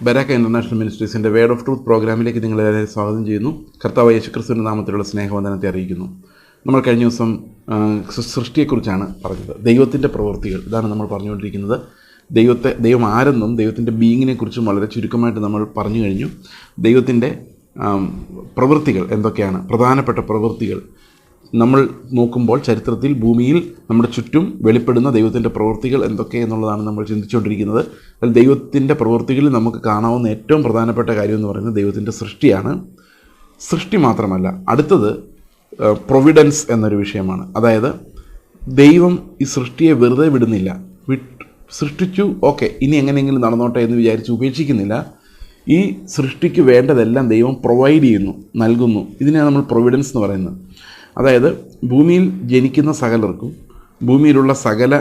ബരാക്ക international മിനിസ്ട്രീസിൻ്റെ word of truth പ്രോഗ്രാമിലേക്ക് നിങ്ങളെ സ്വാഗതം ചെയ്യുന്നു. കർത്താവ് യേശുക്രിസ്തുവിൻ്റെ നാമത്തിലുള്ള സ്നേഹവന്ദനത്തെ അറിയിക്കുന്നു. നമ്മൾ കഴിഞ്ഞ ദിവസം സൃഷ്ടിയെക്കുറിച്ചാണ് പറഞ്ഞത്. ദൈവത്തിൻ്റെ പ്രവൃത്തികൾ, ഇതാണ് നമ്മൾ പറഞ്ഞുകൊണ്ടിരിക്കുന്നത്. ദൈവം ആരെന്നും ദൈവത്തിൻ്റെ ബീയിങ്ങിനെ കുറിച്ചും വളരെ ചുരുക്കമായിട്ട് നമ്മൾ പറഞ്ഞു കഴിഞ്ഞു. ദൈവത്തിൻ്റെ പ്രവൃത്തികൾ എന്തൊക്കെയാണ്, പ്രധാനപ്പെട്ട പ്രവൃത്തികൾ നമ്മൾ നോക്കുമ്പോൾ ചരിത്രത്തിൽ ഭൂമിയിൽ നമ്മുടെ ചുറ്റും വെളിപ്പെടുന്ന ദൈവത്തിൻ്റെ പ്രവൃത്തികൾ എന്തൊക്കെ എന്നുള്ളതാണ് നമ്മൾ ചിന്തിച്ചുകൊണ്ടിരിക്കുന്നത്. അതിൽ ദൈവത്തിൻ്റെ പ്രവൃത്തികളിൽ നമുക്ക് കാണാവുന്ന ഏറ്റവും പ്രധാനപ്പെട്ട കാര്യം എന്ന് പറയുന്നത് ദൈവത്തിൻ്റെ സൃഷ്ടിയാണ്. സൃഷ്ടി മാത്രമല്ല, അടുത്തത് പ്രൊവിഡൻസ് എന്നൊരു വിഷയമാണ്. അതായത് ദൈവം ഈ സൃഷ്ടിയെ വെറുതെ വിടുന്നില്ല. സൃഷ്ടിച്ചു, ഓക്കെ, ഇനി എങ്ങനെയെങ്കിലും നടന്നോട്ടെ എന്ന് വിചാരിച്ച് ഉപേക്ഷിക്കുന്നില്ല. ഈ സൃഷ്ടിക്ക് വേണ്ടതെല്ലാം ദൈവം പ്രൊവൈഡ് ചെയ്യുന്നു, നൽകുന്നു. ഇതിനെയാണ് നമ്മൾ പ്രൊവിഡൻസ് എന്ന് പറയുന്നത്. അതായത് ഭൂമിയിൽ ജനിക്കുന്ന സകലർക്കും, ഭൂമിയിലുള്ള സകല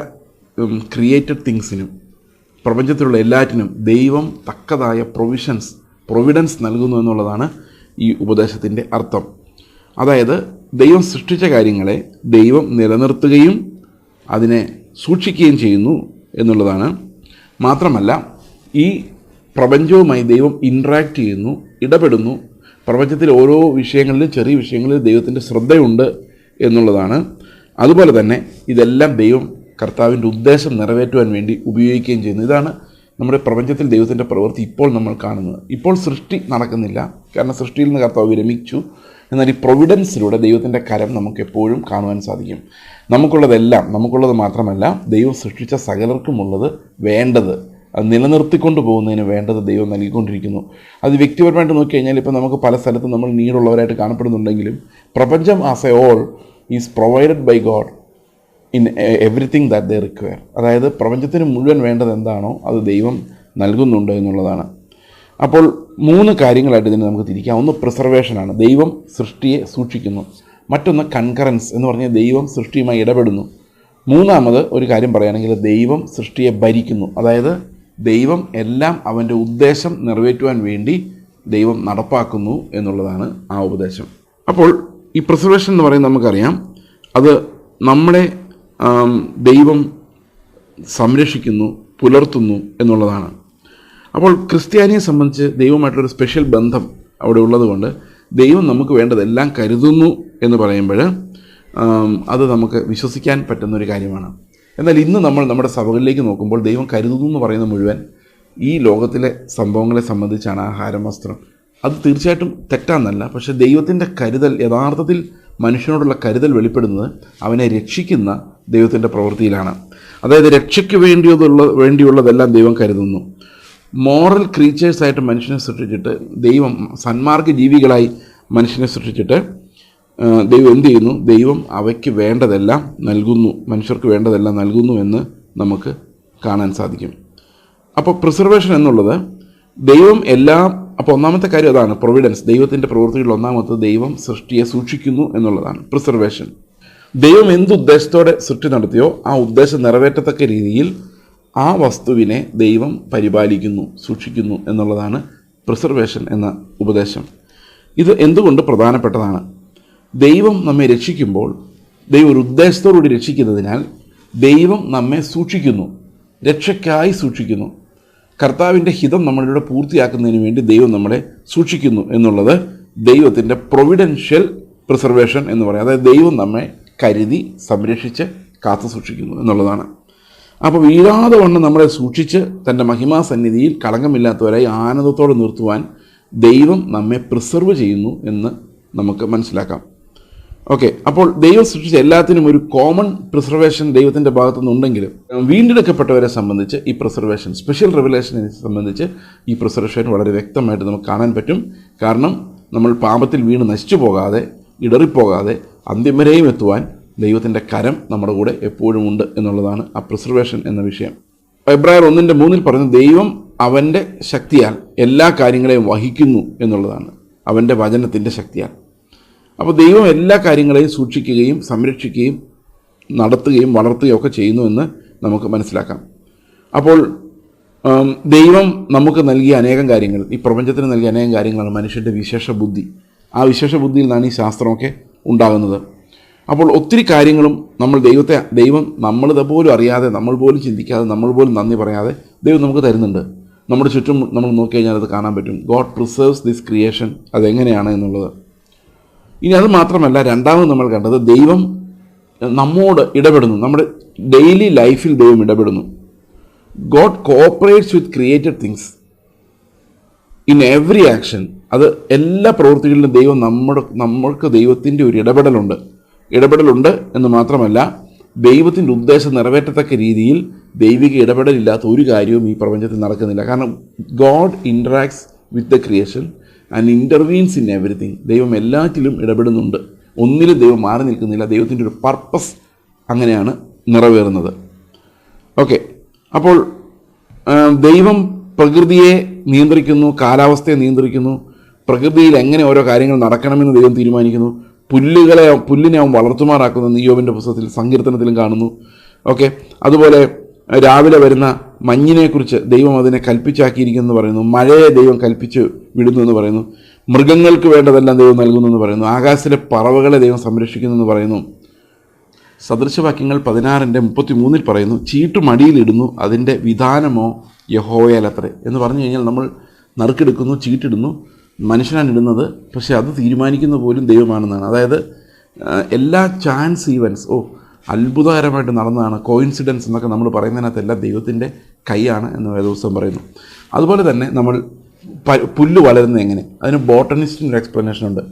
ക്രിയേറ്റഡ് തിങ്സിനും, പ്രപഞ്ചത്തിലുള്ള എല്ലാറ്റിനും ദൈവം തക്കതായ പ്രൊവിഡൻസ് നൽകുന്നു എന്നുള്ളതാണ് ഈ ഉപദേശത്തിൻ്റെ അർത്ഥം. അതായത് ദൈവം സൃഷ്ടിച്ച കാര്യങ്ങളെ ദൈവം നിലനിർത്തുകയും അതിനെ സൂക്ഷിക്കുകയും ചെയ്യുന്നു എന്നുള്ളതാണ്. മാത്രമല്ല, ഈ പ്രപഞ്ചവുമായി ദൈവം ഇൻട്രാക്റ്റ് ചെയ്യുന്നു, ഇടപെടുന്നു. പ്രപഞ്ചത്തിലെ ഓരോ വിഷയങ്ങളിലും, ചെറിയ വിഷയങ്ങളിൽ ദൈവത്തിൻ്റെ ശ്രദ്ധയുണ്ട് എന്നുള്ളതാണ്. അതുപോലെ തന്നെ ഇതെല്ലാം ദൈവം കർത്താവിൻ്റെ ഉദ്ദേശം നിറവേറ്റുവാൻ വേണ്ടി ഉപയോഗിക്കുകയും ചെയ്യുന്നു. ഇതാണ് നമ്മുടെ പ്രപഞ്ചത്തിൽ ദൈവത്തിൻ്റെ പ്രവൃത്തി ഇപ്പോൾ നമ്മൾ കാണുന്നത്. ഇപ്പോൾ സൃഷ്ടി നടക്കുന്നില്ല, കാരണം സൃഷ്ടിയിൽ നിന്ന് കർത്താവ് വിരമിച്ചു. എന്നാൽ ഈ പ്രൊവിഡൻസിലൂടെ ദൈവത്തിൻ്റെ കരം നമുക്ക് എപ്പോഴും കാണുവാൻ സാധിക്കും. നമുക്കുള്ളത് മാത്രമല്ല, ദൈവം സൃഷ്ടിച്ച സകലർക്കുമുള്ളത്, വേണ്ടത്, അത് നിലനിർത്തിക്കൊണ്ട് പോകുന്നതിന് വേണ്ടത് ദൈവം നൽകിക്കൊണ്ടിരിക്കുന്നു. അത് വ്യക്തിപരമായിട്ട് നോക്കിക്കഴിഞ്ഞാൽ ഇപ്പോൾ നമുക്ക് പല സ്ഥലത്തും നമ്മൾ നീടുള്ളവരായിട്ട് കാണപ്പെടുന്നുണ്ടെങ്കിലും പ്രപഞ്ചം as a whole is provided by God in everything that they require. അതായത് പ്രപഞ്ചത്തിന് മുഴുവൻ വേണ്ടത് എന്താണോ അത് ദൈവം നൽകുന്നുണ്ട് എന്നുള്ളതാണ്. അപ്പോൾ 3 കാര്യങ്ങളായിട്ട് ഇതിനെ നമുക്ക് തിരിക്കാം. ഒന്ന് പ്രിസർവേഷനാണ്, ദൈവം സൃഷ്ടിയെ സൂക്ഷിക്കുന്നു. മറ്റൊന്ന് കൺകറൻസ് എന്ന് പറഞ്ഞാൽ ദൈവം സൃഷ്ടിയുമായി ഇടപെടുന്നു. മൂന്നാമത് ഒരു കാര്യം പറയുകയാണെങ്കിൽ ദൈവം സൃഷ്ടിയെ ഭരിക്കുന്നു. അതായത് ദൈവം എല്ലാം അവൻ്റെ ഉദ്ദേശം നിറവേറ്റുവാൻ വേണ്ടി ദൈവം നടപ്പാക്കുന്നു എന്നുള്ളതാണ് ആ ഉപദേശം. അപ്പോൾ ഈ പ്രിസർവേഷൻ എന്ന് പറയുന്നത് നമുക്കറിയാം, അത് നമ്മളെ ദൈവം സംരക്ഷിക്കുന്നു, പുലർത്തുന്നു എന്നുള്ളതാണ്. അപ്പോൾ ക്രിസ്ത്യാനിയെ സംബന്ധിച്ച് ദൈവമായിട്ടുള്ളൊരു സ്പെഷ്യൽ ബന്ധം അവിടെ ഉള്ളതുകൊണ്ട് ദൈവം നമുക്ക് വേണ്ടതെല്ലാം കരുതുന്നു എന്ന് പറയുമ്പോൾ അത് നമുക്ക് വിശ്വസിക്കാൻ പറ്റുന്നൊരു കാര്യമാണ്. എന്നാൽ ഇന്ന് നമ്മൾ നമ്മുടെ സഭകളിലേക്ക് നോക്കുമ്പോൾ ദൈവം കരുതുന്നു എന്ന് പറയുന്നത് മുഴുവൻ ഈ ലോകത്തിലെ സംഭവങ്ങളെ സംബന്ധിച്ചാണ്. ആഹാരം, വസ്ത്രം, അത് തീർച്ചയായിട്ടും തെറ്റാന്നല്ല. പക്ഷേ ദൈവത്തിൻ്റെ കരുതൽ, യഥാർത്ഥത്തിൽ മനുഷ്യനോടുള്ള കരുതൽ വെളിപ്പെടുന്നത് അവനെ രക്ഷിക്കുന്ന ദൈവത്തിൻ്റെ പ്രവൃത്തിയിലാണ്. അതായത് രക്ഷയ്ക്ക് വേണ്ടിയുള്ളതെല്ലാം ദൈവം കരുതുന്നു. മോറൽ ക്രീച്ചേഴ്സായിട്ട് മനുഷ്യനെ സൃഷ്ടിച്ചിട്ട്, ദൈവം സന്മാർഗ ജീവികളായി മനുഷ്യനെ സൃഷ്ടിച്ചിട്ട് ദൈവം എന്ത് ചെയ്യുന്നു? ദൈവം അവയ്ക്ക് വേണ്ടതെല്ലാം നൽകുന്നു, മനുഷ്യർക്ക് വേണ്ടതെല്ലാം നൽകുന്നു എന്ന് നമുക്ക് കാണാൻ സാധിക്കും. അപ്പോൾ പ്രിസർവേഷൻ എന്നുള്ളത് ദൈവം അപ്പോൾ ഒന്നാമത്തെ കാര്യം അതാണ്, പ്രൊവിഡൻസ്. ദൈവത്തിൻ്റെ പ്രവൃത്തികളിൽ ഒന്നാമത്തെ ദൈവം സൃഷ്ടിയെ സൂക്ഷിക്കുന്നു എന്നുള്ളതാണ് പ്രിസർവേഷൻ. ദൈവം എന്തുദ്ദേശത്തോടെ സൃഷ്ടി നടത്തിയോ ആ ഉദ്ദേശം നിറവേറ്റത്തക്ക രീതിയിൽ ആ വസ്തുവിനെ ദൈവം പരിപാലിക്കുന്നു, സൂക്ഷിക്കുന്നു എന്നുള്ളതാണ് പ്രിസർവേഷൻ എന്ന ഉപദേശം. ഇത് എന്തുകൊണ്ട് പ്രധാനപ്പെട്ടതാണ്? ദൈവം നമ്മെ രക്ഷിക്കുമ്പോൾ ദൈവം ഒരു ഉദ്ദേശത്തോടുകൂടി രക്ഷിക്കുന്നതിനാൽ ദൈവം നമ്മെ സൂക്ഷിക്കുന്നു, രക്ഷയ്ക്കായി സൂക്ഷിക്കുന്നു. കർത്താവിൻ്റെ ഹിതം നമ്മളിലൂടെ പൂർത്തിയാക്കുന്നതിന് വേണ്ടി ദൈവം നമ്മളെ സൂക്ഷിക്കുന്നു എന്നുള്ളത് ദൈവത്തിൻ്റെ പ്രൊവിഡൻഷ്യൽ പ്രിസർവേഷൻ എന്ന് പറയും. അതായത് ദൈവം നമ്മെ കരുതി സംരക്ഷിച്ച് കാത്തു സൂക്ഷിക്കുന്നു എന്നുള്ളതാണ്. അപ്പോൾ വീഴാതെ വണ്ണം നമ്മളെ സൂക്ഷിച്ച് തൻ്റെ മഹിമാസന്നിധിയിൽ കളങ്കമില്ലാത്തവരായി ആനന്ദത്തോടെ നിർത്തുവാൻ ദൈവം നമ്മെ പ്രിസർവ് ചെയ്യുന്നു എന്ന് നമുക്ക് മനസ്സിലാക്കാം. ഓക്കെ, അപ്പോൾ ദൈവം സൃഷ്ടിച്ച എല്ലാത്തിനും ഒരു കോമൺ പ്രിസർവേഷൻ ദൈവത്തിൻ്റെ ഭാഗത്തു നിന്നുണ്ടെങ്കിലും വീണ്ടെടുക്കപ്പെട്ടവരെ സംബന്ധിച്ച് ഈ പ്രിസർവേഷൻ, സ്പെഷ്യൽ റിവലേഷനെ സംബന്ധിച്ച് ഈ പ്രിസർവേഷൻ വളരെ വ്യക്തമായിട്ട് നമുക്ക് കാണാൻ പറ്റും. കാരണം നമ്മൾ പാപത്തിൽ വീണ് നശിച്ചു പോകാതെ, ഇടറിപ്പോകാതെ അന്ത്യം വരെയും എത്തുവാൻ ദൈവത്തിൻ്റെ കരം നമ്മുടെ കൂടെ എപ്പോഴും ഉണ്ട് എന്നുള്ളതാണ് ആ പ്രിസർവേഷൻ എന്ന വിഷയം. എബ്രായർ 1:3 പറയുന്നത് ദൈവം അവൻ്റെ ശക്തിയാൽ എല്ലാ കാര്യങ്ങളെയും വഹിക്കുന്നു എന്നുള്ളതാണ്, അവൻ്റെ വചനത്തിൻ്റെ ശക്തിയാൽ. അപ്പോൾ ദൈവം എല്ലാ കാര്യങ്ങളെയും സൂക്ഷിക്കുകയും സംരക്ഷിക്കുകയും നടത്തുകയും വളർത്തുകയും ഒക്കെ ചെയ്യുന്നു എന്ന് നമുക്ക് മനസ്സിലാക്കാം. അപ്പോൾ ദൈവം നമുക്ക് നൽകിയ അനേകം കാര്യങ്ങൾ, ഈ പ്രപഞ്ചത്തിന് നൽകിയ അനേകം കാര്യങ്ങളാണ് മനുഷ്യൻ്റെ വിശേഷ ബുദ്ധി. ആ വിശേഷ ബുദ്ധിയിൽ നിന്നാണ് ഈ ശാസ്ത്രമൊക്കെ ഉണ്ടാകുന്നത്. അപ്പോൾ ഒത്തിരി കാര്യങ്ങളും ദൈവം നമ്മളിത് പോലും അറിയാതെ, നമ്മൾ പോലും ചിന്തിക്കാതെ, നമ്മൾ പോലും നന്ദി പറയാതെ ദൈവം നമുക്ക് തരുന്നുണ്ട്. നമ്മുടെ ചുറ്റും നമ്മൾ നോക്കിക്കഴിഞ്ഞാൽ അത് കാണാൻ പറ്റും. ഗോഡ് പ്രിസേർവ്സ് ദിസ് ക്രിയേഷൻ, അതെങ്ങനെയാണ് എന്നുള്ളത്. ഇനി അത് മാത്രമല്ല, രണ്ടാമത് നമ്മൾ കണ്ടത് ദൈവം നമ്മോട് ഇടപെടുന്നു. നമ്മുടെ ഡെയിലി ലൈഫിൽ ദൈവം ഇടപെടുന്നു. God cooperates with created things in every action. അത് എല്ലാ പ്രവൃത്തികളിലും ദൈവം നമ്മൾക്ക് ദൈവത്തിൻ്റെ ഒരു ഇടപെടലുണ്ട് എന്ന് മാത്രമല്ല, ദൈവത്തിൻ്റെ ഉദ്ദേശം നിറവേറ്റത്തക്ക രീതിയിൽ ദൈവിക ഇടപെടലില്ലാത്ത ഒരു കാര്യവും ഈ പ്രപഞ്ചത്തിൽ നടക്കുന്നില്ല. കാരണം God interacts with the creation and intervenes in everything. ദൈവം എല്ലാറ്റിലും ഇടപെടുന്നുണ്ട്, ഒന്നിലും ദൈവം മാറി നിൽക്കുന്നില്ല. ദൈവത്തിൻ്റെ ഒരു പർപ്പസ് അങ്ങനെയാണ് നിറവേറുന്നത്. ഓക്കെ, അപ്പോൾ ദൈവം പ്രകൃതിയെ നിയന്ത്രിക്കുന്നു, കാലാവസ്ഥയെ നിയന്ത്രിക്കുന്നു, പ്രകൃതിയിൽ എങ്ങനെ ഓരോ കാര്യങ്ങൾ നടക്കണമെന്ന് ദൈവം തീരുമാനിക്കുന്നു. പുല്ലിനെ അവൻ വളർത്തുമാറാക്കുന്നു, ഇയ്യോബിൻ്റെ പുസ്തകത്തിൽ സങ്കീർത്തനത്തിലും കാണുന്നു. ഓക്കെ, അതുപോലെ രാവിലെ വരുന്ന മഞ്ഞിനെക്കുറിച്ച് ദൈവം അതിനെ കൽപ്പിച്ചാക്കിയിരിക്കുന്നു എന്ന് പറയുന്നു. മഴയെ ദൈവം കൽപ്പിച്ച് വിടുന്നു എന്ന് പറയുന്നു. മൃഗങ്ങൾക്ക് വേണ്ടതെല്ലാം ദൈവം നൽകുന്നു എന്ന് പറയുന്നു. ആകാശത്തിലെ പറവകളെ ദൈവം സംരക്ഷിക്കുന്നു എന്ന് പറയുന്നു. സദൃശവാക്യങ്ങൾ 16:33 പറയുന്നു, ചീട്ട് മടിയിലിടുന്നു, അതിൻ്റെ വിധാനമോ യഹോവയാലത്രേ എന്ന് പറഞ്ഞു കഴിഞ്ഞാൽ നമ്മൾ നറുക്കെടുക്കുന്നു, ചീട്ടിടുന്നു, മനുഷ്യനാണ് ഇടുന്നത്, പക്ഷേ അത് തീരുമാനിക്കുന്ന പോലും ദൈവമാണെന്നാണ്. അതായത് എല്ലാ ചാൻസ് ഈവൻസ് അത്ഭുതകരമായിട്ട് നടന്നതാണ്, കോയിൻസിഡൻസ് എന്നൊക്കെ നമ്മൾ പറയുന്നതിനകത്തെല്ലാം ദൈവത്തിൻ്റെ കൈയാണ് എന്ന് വേദപുസ്തകം പറയുന്നു. അതുപോലെ തന്നെ നമ്മൾ പുല്ല് വളരുന്നത് എങ്ങനെ, അതിന് ബോട്ടണിസ്റ്റിൻ്റെ ഒരു എക്സ്പ്ലനേഷൻ ഉണ്ട്.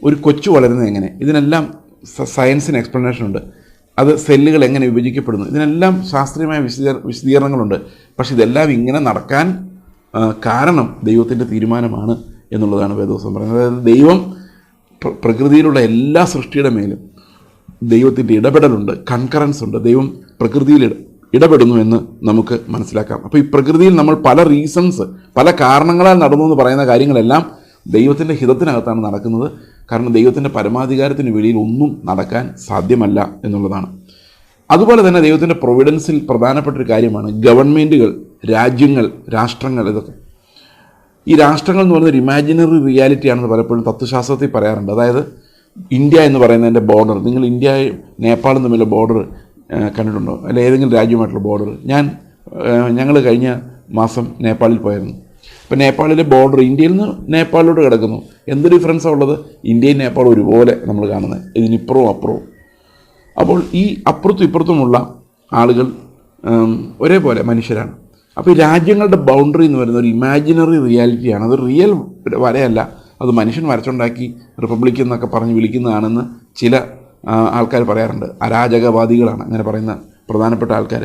ഒരു കൊച്ചു വളരുന്നത് എങ്ങനെ, ഇതിനെല്ലാം സയൻസിന് എക്സ്പ്ലനേഷൻ ഉണ്ട്. അത് സെല്ലുകൾ എങ്ങനെ വിഭജിക്കപ്പെടുന്നു, ഇതിനെല്ലാം ശാസ്ത്രീയമായ വിശദീകരണങ്ങളുണ്ട്. പക്ഷെ ഇതെല്ലാം ഇങ്ങനെ നടക്കാൻ കാരണം ദൈവത്തിൻ്റെ തീരുമാനമാണ് എന്നുള്ളതാണ് വേദപുസ്തകം പറയുന്നത്. അതായത് ദൈവം പ്രകൃതിയിലുള്ള എല്ലാ സൃഷ്ടിയുടെ മേലും ദൈവത്തിൻ്റെ ഇടപെടലുണ്ട്, കൺകറൻസ് ഉണ്ട്. ദൈവം പ്രകൃതിയിൽ ഇടപെടുന്നു എന്ന് നമുക്ക് മനസ്സിലാക്കാം. അപ്പോൾ ഈ പ്രകൃതിയിൽ നമ്മൾ പല കാരണങ്ങളാൽ നടന്നു എന്ന് പറയുന്ന കാര്യങ്ങളെല്ലാം ദൈവത്തിൻ്റെ ഹിതത്തിനകത്താണ് നടക്കുന്നത്. കാരണം ദൈവത്തിൻ്റെ പരമാധികാരത്തിന് വെളിയിൽ ഒന്നും നടക്കാൻ സാധ്യമല്ല എന്നുള്ളതാണ്. അതുപോലെ തന്നെ ദൈവത്തിൻ്റെ പ്രൊവിഡൻസിൽ പ്രധാനപ്പെട്ടൊരു കാര്യമാണ് ഗവൺമെൻറ്റുകൾ, രാജ്യങ്ങൾ, രാഷ്ട്രങ്ങൾ. ഇതൊക്കെ ഈ രാഷ്ട്രങ്ങൾ എന്ന് പറയുന്നത് ഒരു ഇമാജിനറി റിയാലിറ്റിയാണെന്ന് പലപ്പോഴും തത്വശാസ്ത്രത്തിൽ പറയാറുണ്ട്. അതായത് ഇന്ത്യ എന്ന് പറയുന്നതിൻ്റെ ബോർഡർ, നിങ്ങൾ ഇന്ത്യയും നേപ്പാളും തമ്മിലുള്ള ബോർഡർ കണ്ടിട്ടുണ്ടോ? അല്ല ഏതെങ്കിലും രാജ്യമായിട്ടുള്ള ബോർഡർ. ഞങ്ങൾ കഴിഞ്ഞ മാസം നേപ്പാളിൽ പോയിരുന്നു. ഇപ്പോൾ നേപ്പാളിലെ ബോർഡർ ഇന്ത്യയിൽ നിന്ന് നേപ്പാളിലോട്ട് കിടക്കുന്നു. എന്ത് ഡിഫറൻസാണ് ഉള്ളത്? ഇന്ത്യയും നേപ്പാളും ഒരുപോലെ നമ്മൾ കാണുന്നത്, ഇതിനിപ്പുറവും അപ്പുറവും. അപ്പോൾ ഈ അപ്പുറത്തും ഇപ്പുറത്തുമുള്ള ആളുകൾ ഒരേപോലെ മനുഷ്യരാണ്. അപ്പോൾ ഈ രാജ്യങ്ങളുടെ ബൗണ്ടറി എന്ന് പറയുന്നത് ഒരു ഇമാജിനറി റിയാലിറ്റിയാണ്. അത് റിയൽ വരയല്ല, അത് മനുഷ്യൻ വരച്ചുണ്ടാക്കി റിപ്പബ്ലിക് എന്നൊക്കെ പറഞ്ഞ് വിളിക്കുന്നതാണെന്ന് ചില ആൾക്കാർ പറയാറുണ്ട്. അരാജകവാദികളാണ് അങ്ങനെ പറയുന്ന പ്രധാനപ്പെട്ട ആൾക്കാർ.